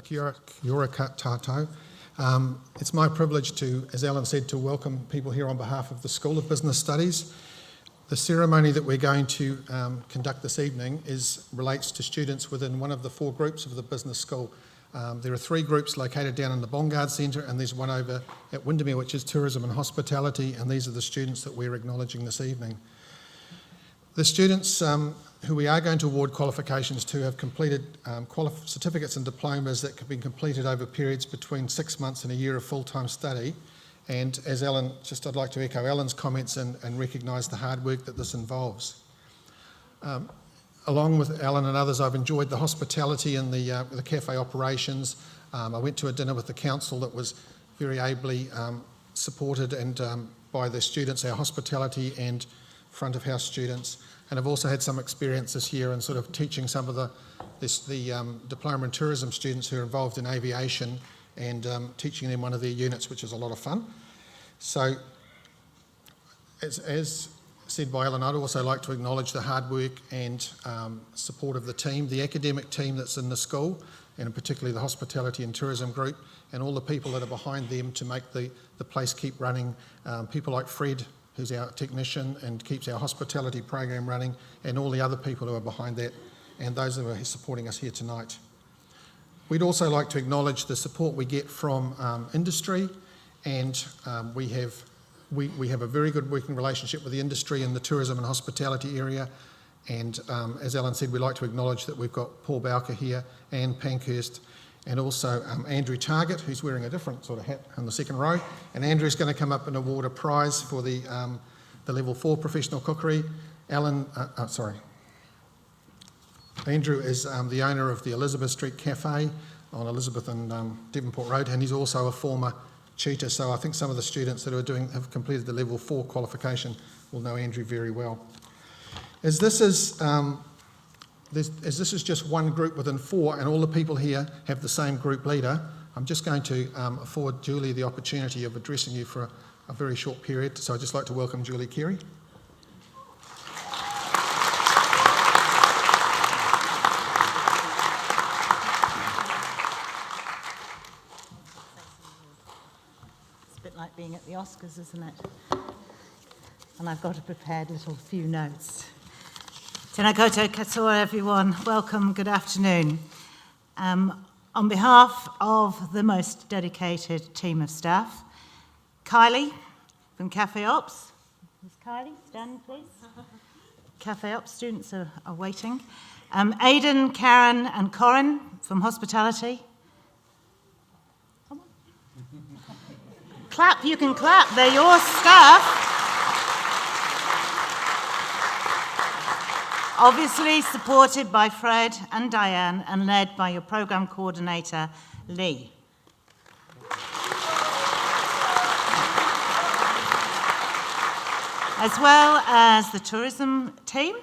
Kia ora tātou. It's my privilege to, as Alan said, to welcome people here on behalf of the School of Business Studies. The ceremony that we're going to conduct this evening relates to students within one of the four groups of the business school. There are three groups located down in the Bongard Centre, and there's one over at Windermere, which is Tourism and Hospitality, and these are the students that we're acknowledging this evening. The students who we are going to award qualifications to have completed certificates and diplomas that have been completed over periods between 6 months and a year of full-time study. And as Alan, I'd like to echo Alan's comments and recognise the hard work that this involves. Along with Alan and others, I've enjoyed the hospitality and the Café Operations. I went to a dinner with the council that was very ably supported and by the students, our hospitality and front of house students. And I've also had some experience this year in sort of teaching some of the diploma in tourism students who are involved in aviation and teaching them one of their units, which is a lot of fun. So, as said by Alan, I'd also like to acknowledge the hard work and support of the team, the academic team that's in the school, and particularly the hospitality and tourism group, and all the people that are behind them to make the place keep running. People like Fred, who's our technician and keeps our hospitality program running, and all the other people who are behind that, and those who are supporting us here tonight. We'd also like to acknowledge the support we get from industry, and we have a very good working relationship with the industry in the tourism and hospitality area. And as Alan said, we'd like to acknowledge that we've got Paul Bowker here, Anne Pankhurst, and also Andrew Target, who's wearing a different sort of hat in the second row. And Andrew's going to come up and award a prize for the Level 4 Professional Cookery. Andrew is the owner of the Elizabeth Street Cafe on Elizabeth and Devonport Road, and he's also a former tutor. So I think some of the students that have completed the Level 4 qualification will know Andrew very well. As this is just one group within four, and all the people here have the same group leader, I'm just going to afford Julie the opportunity of addressing you for a very short period. So I'd just like to welcome Julie Carey. It's a bit like being at the Oscars, isn't it? And I've got a prepared little few notes. Tēnā koutou katoa, everyone. Welcome, good afternoon. On behalf of the most dedicated team of staff, Kylie from Café Ops. Is Kylie? Stand, please. Café Ops students are waiting. Aidan, Karen and Corin from Hospitality. Come on. Clap, you can clap. They're your staff. Obviously supported by Fred and Diane and led by your programme coordinator, Lee. As well as the tourism team,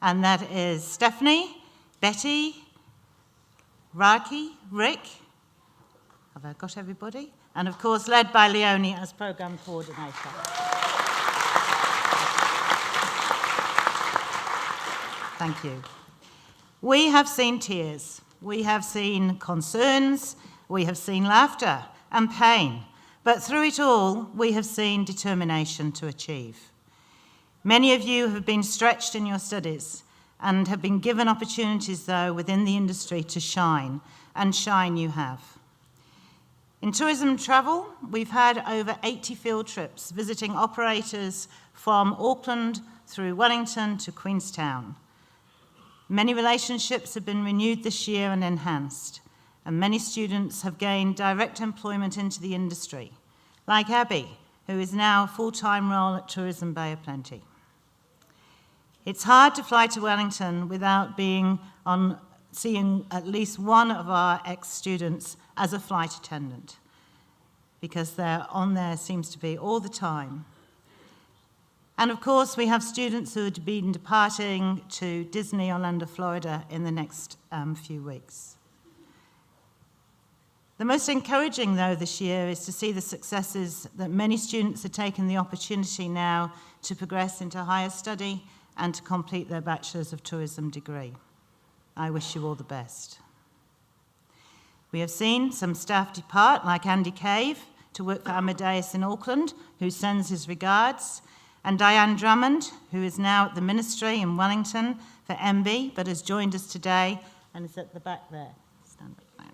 and that is Stephanie, Betty, Raki, Rick. Have I got everybody? And of course led by Leonie as programme coordinator. Thank you. We have seen tears, we have seen concerns, we have seen laughter and pain, but through it all, we have seen determination to achieve. Many of you have been stretched in your studies and have been given opportunities, though, within the industry to shine, and shine you have. In tourism travel, we've had over 80 field trips visiting operators from Auckland through Wellington to Queenstown. Many relationships have been renewed this year and enhanced, and many students have gained direct employment into the industry, like Abby, who is now a full-time role at Tourism Bay of Plenty. It's hard to fly to Wellington without seeing at least one of our ex-students as a flight attendant, because they're on there seems to be all the time. And of course, we have students who have been departing to Disney Orlando, Florida in the next few weeks. The most encouraging, though, this year is to see the successes that many students are taking the opportunity now to progress into higher study and to complete their Bachelor's of Tourism degree. I wish you all the best. We have seen some staff depart, like Andy Cave, to work for Amadeus in Auckland, who sends his regards, and Diane Drummond, who is now at the Ministry in Wellington for MB, but has joined us today and is at the back there. Stand up there.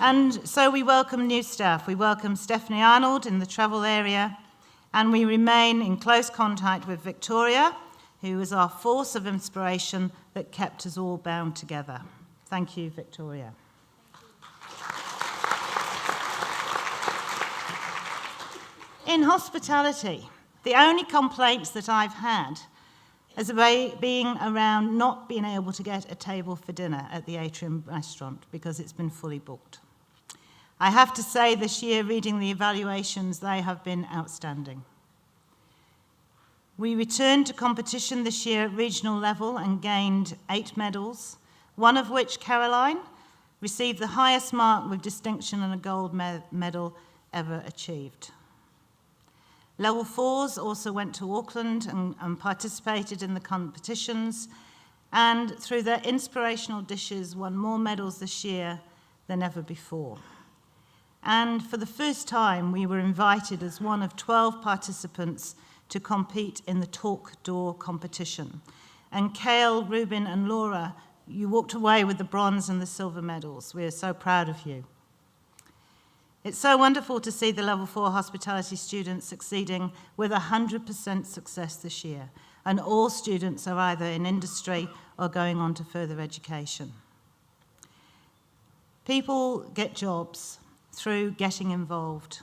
And so we welcome new staff. We welcome Stephanie Arnold in the travel area, and we remain in close contact with Victoria, who was our force of inspiration that kept us all bound together. Thank you, Victoria. In hospitality, the only complaints that I've had is about being around not being able to get a table for dinner at the Atrium restaurant because it's been fully booked. I have to say this year, reading the evaluations, they have been outstanding. We returned to competition this year at regional level and gained 8 medals, one of which, Caroline, received the highest mark with distinction and a gold medal ever achieved. Level 4s also went to Auckland and participated in the competitions, and through their inspirational dishes won more medals this year than ever before. And for the first time, we were invited as one of 12 participants to compete in the Talk Door competition. And Kale, Ruben, and Laura, you walked away with the bronze and the silver medals. We are so proud of you. It's so wonderful to see the Level 4 hospitality students succeeding with 100% success this year. And all students are either in industry or going on to further education. People get jobs through getting involved.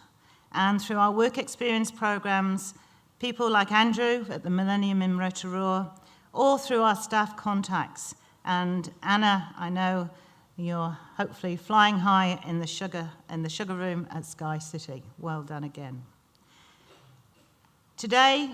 And through our work experience programs, people like Andrew at the Millennium in Rotorua, or through our staff contacts. And Anna, I know you're hopefully flying high in the sugar room at Sky City. Well done again. Today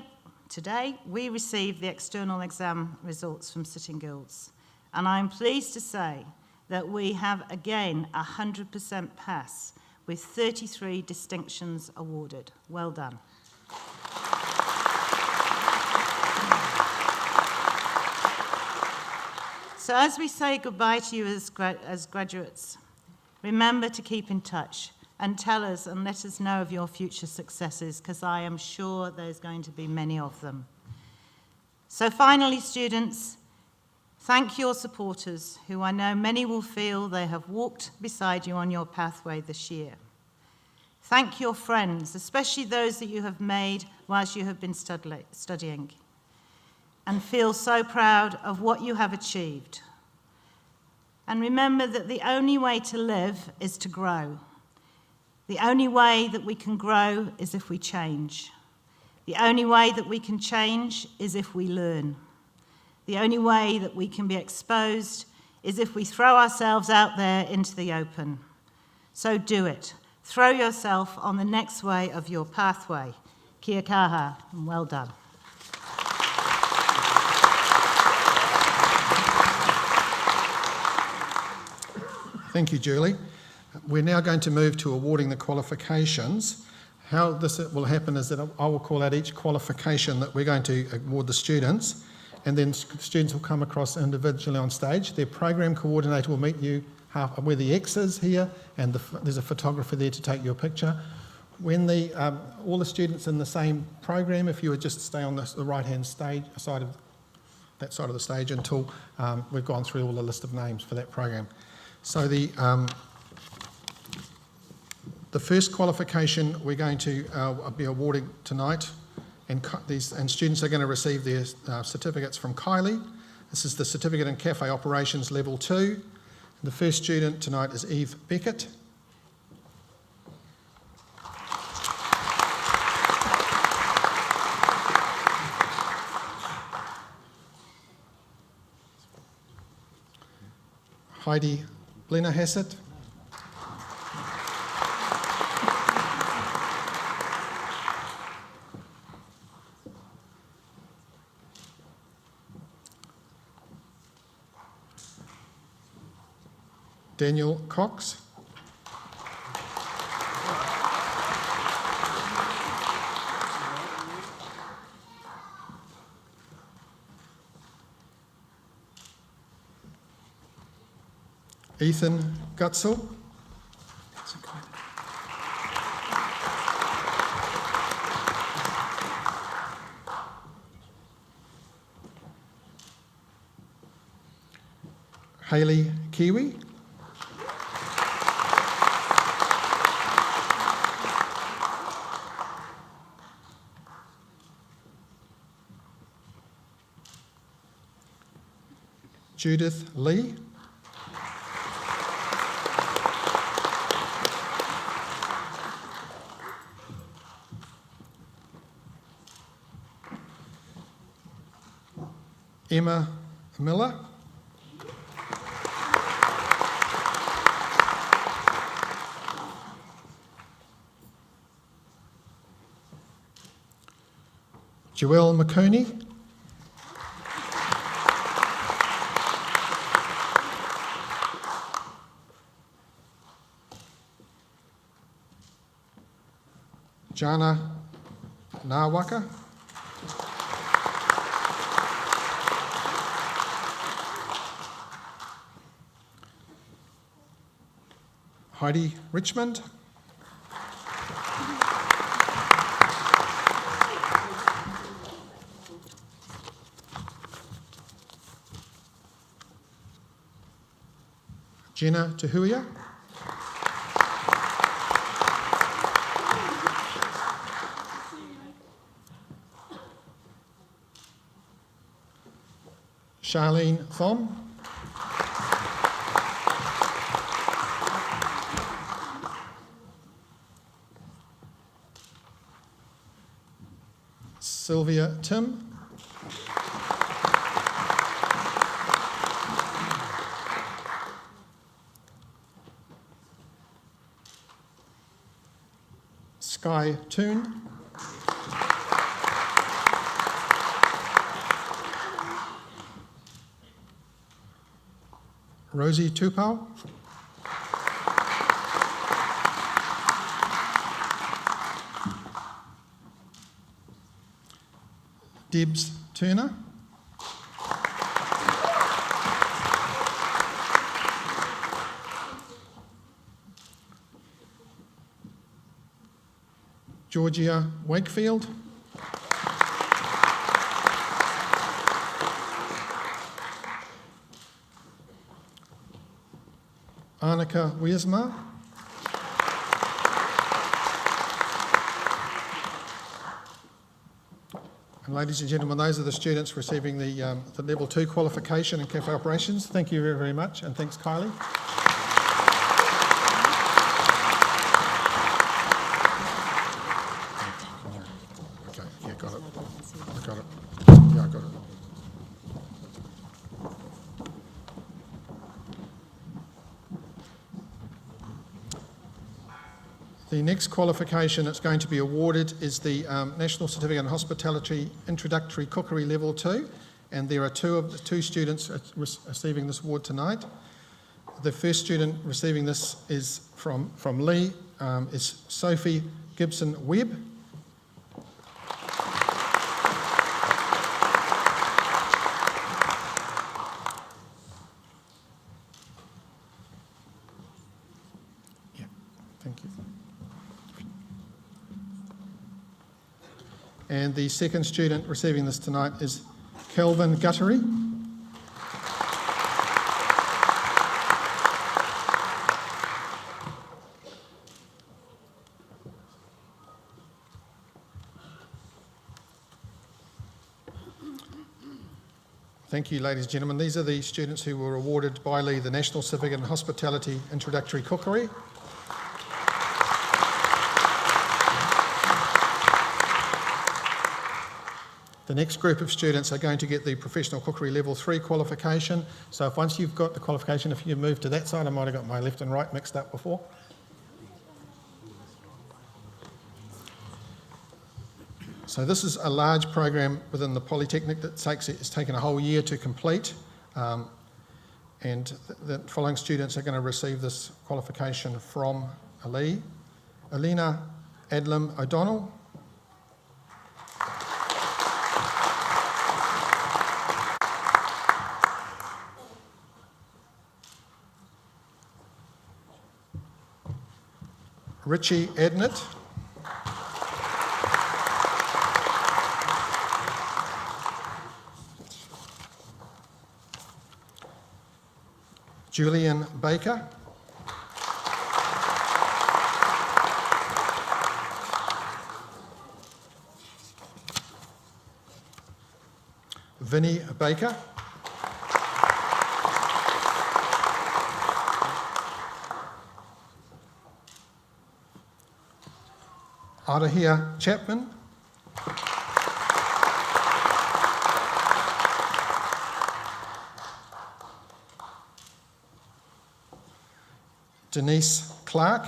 we received the external exam results from Sitting Guilds, and I'm pleased to say that we have again 100% pass with 33 distinctions awarded. Well done. So as we say goodbye to you as graduates, remember to keep in touch and tell us and let us know of your future successes, because I am sure there's going to be many of them. So finally, students, thank your supporters, who I know many will feel they have walked beside you on your pathway this year. Thank your friends, especially those that you have made whilst you have been studying, and feel so proud of what you have achieved. And remember that the only way to live is to grow. The only way that we can grow is if we change. The only way that we can change is if we learn. The only way that we can be exposed is if we throw ourselves out there into the open. So do it. Throw yourself on the next way of your pathway. Kia kaha, and well done. Thank you, Julie. We're now going to move to awarding the qualifications. How this will happen is that I will call out each qualification that we're going to award the students, and then students will come across individually on stage. Their program coordinator will meet you where the X is here, and there's a photographer there to take your picture. When all the students in the same program, if you would just stay on the right-hand side of the stage until we've gone through all the list of names for that program. So the first qualification we're going to be awarding tonight, and students are going to receive their certificates from Kylie. This is the certificate in Café Operations Level 2. The first student tonight is Eve Beckett. Heidi Blennerhassett. Daniel Cox. Ethan Gutzel. Hayley Kiwi. Judith Lee. Emma Miller. Joelle McConey. Jana Nawaka. Heidi Richmond. Jenna Tahuya. Charlene Thom. Sylvia Tim. Sky Toon. Rosie Tupau. Debs Turner. Georgia Wakefield. Annika Wiersma. And ladies and gentlemen, those are the students receiving the Level 2 qualification in Café Operations. Thank you very, very much, and thanks, Kylie. Okay, yeah, got it. I got it. Yeah, I got it. The next qualification that's going to be awarded is the National Certificate in Hospitality Introductory Cookery Level 2, and there are two students receiving this award tonight. The first student receiving this is from Lee, is Sophie Gibson Webb. Yeah, thank you. And the second student receiving this tonight is Kelvin Guttery. Thank you, ladies and gentlemen. These are the students who were awarded by Lee the National Certificate in Hospitality Introductory Cookery. The next group of students are going to get the Professional Cookery Level 3 qualification. So if once you've got the qualification, if you move to that side, I might have got my left and right mixed up before. So this is a large program within the Polytechnic that it's taken a whole year to complete. And the following students are going to receive this qualification from Lee. Alina Adlam O'Donnell. Richie Ednett. Julian Baker. Vinnie Baker. Arahia Chapman. Denise Clark.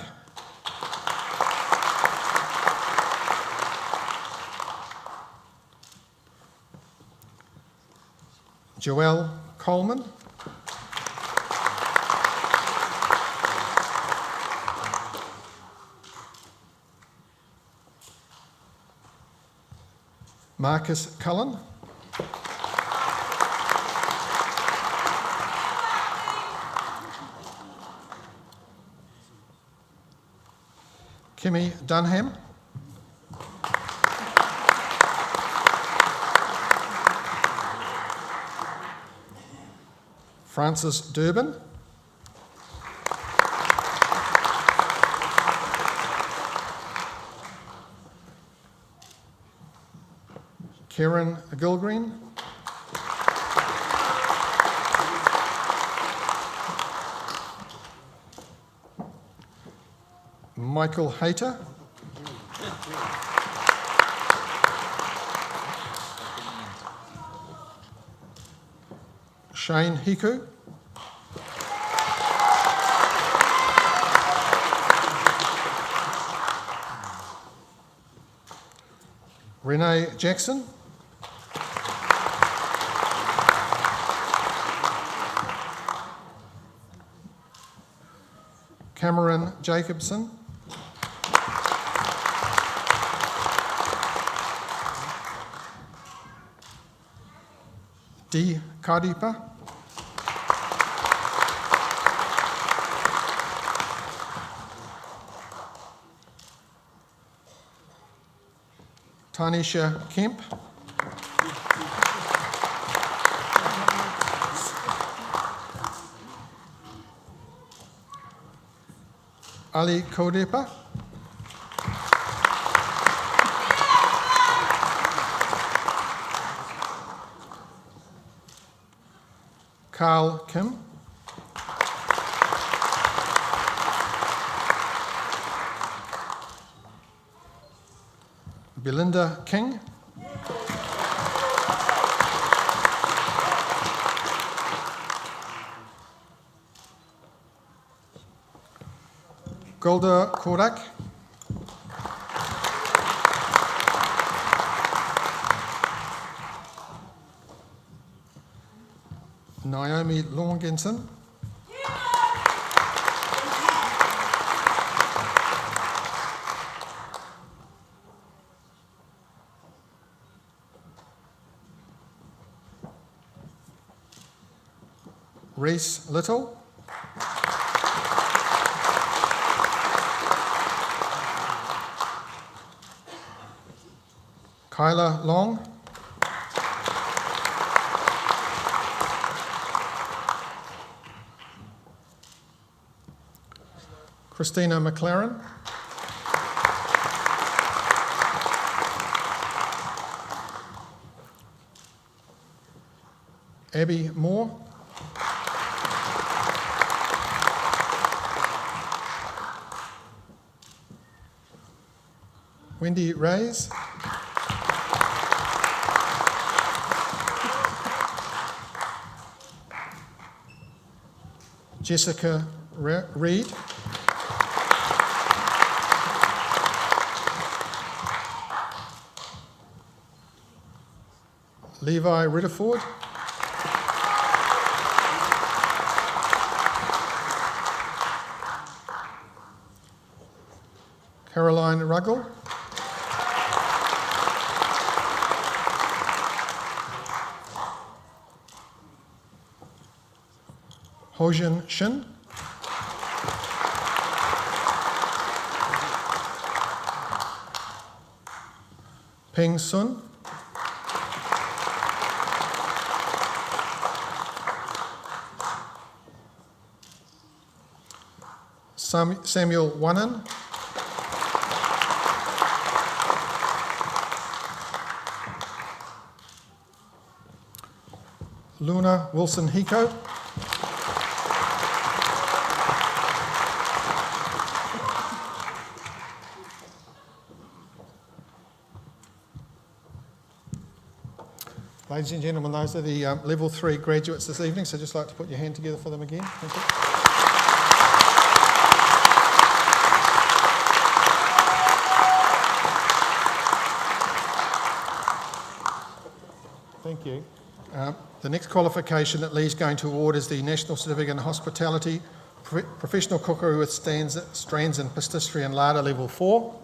Joelle Coleman. Marcus Cullen. Kimmy Dunham. Francis Durbin. Karen Gilgreen. Michael Hayter. Shane Hiku. Renee Jackson. Cameron Jacobson. Dee Kadipa. Tanisha Kemp. Ali Kodepa. Carl Kim. Belinda King. Golda Korak. Naomi Longgenson. Reese Little. Kyla Long. Christina McLaren. Abby Moore. Wendy Reyes. Jessica Reed. Levi Ritterford. Caroline Ruggles. Hojin Shin. Peng Sun, Samuel Wanan, Luna Wilson Hiko, ladies and gentlemen, those are the Level 3 graduates this evening, so just like to put your hand together for them again. Thank you. Thank you. The next qualification that Lee's going to award is the National Certificate in Hospitality, Professional Cookery with Strands and Patisserie and Larder Level 4.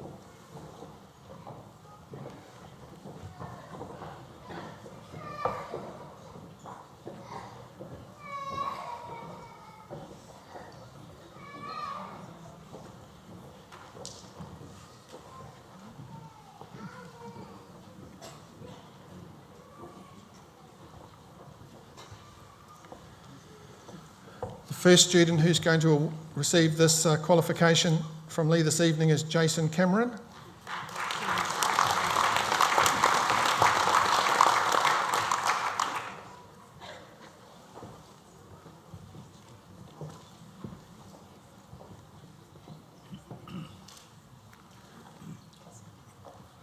The first student who's going to receive this qualification from Lee this evening is Jason Cameron.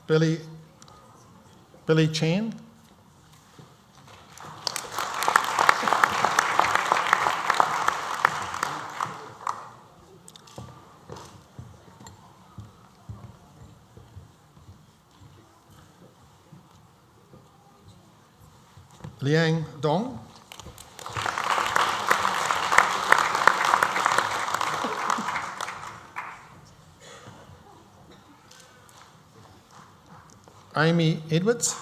Billy Chan. Liang Dong. Amy Edwards.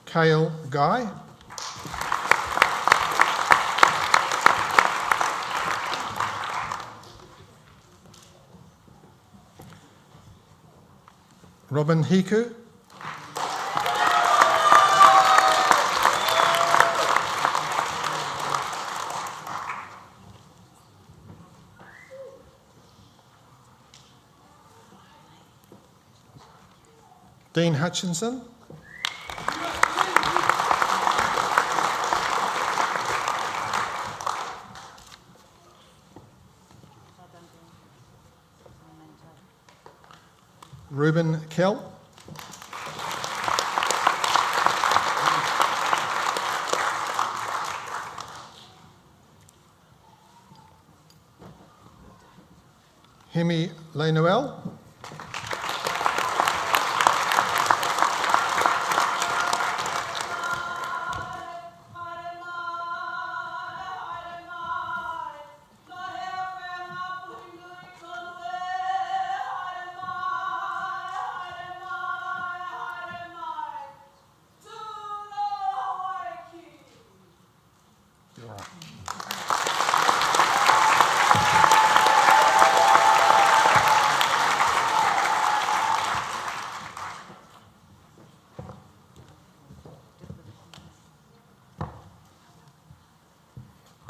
Kale Guy. Robin Hiku. Dean Hutchinson. Ruben Kell. Hemi Lenoel.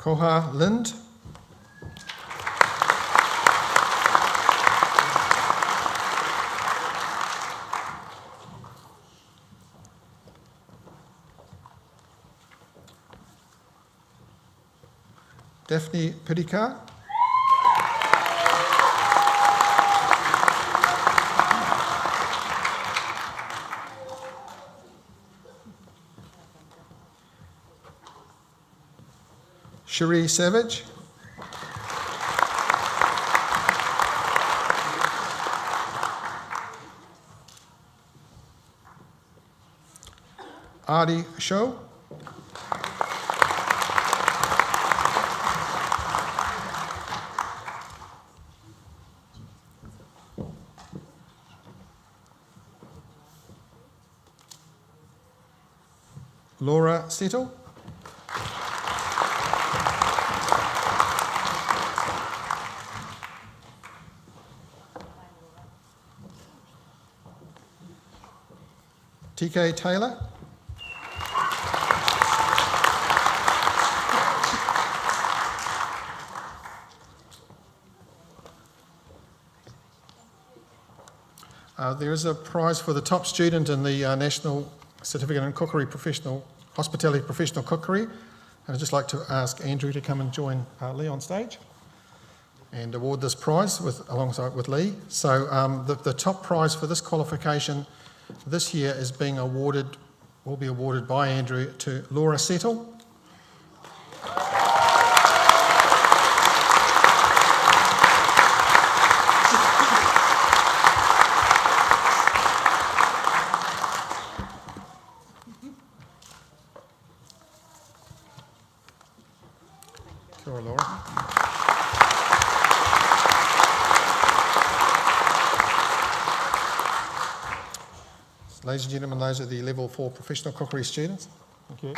Koha Lind. Daphne Pidikar. Cherie Savage. Artie Show. Laura Settle. TK Taylor. There is a prize for the top student in the National Certificate in Cookery Hospitality Professional Cookery. And I'd just like to ask Andrew to come and join Lee on stage and award this prize alongside with Lee. So the top prize for this qualification this year is will be awarded by Andrew to Laura Settle. Kia ora, Laura. Ladies and gentlemen, those are the Level 4 professional cookery students. Thank you.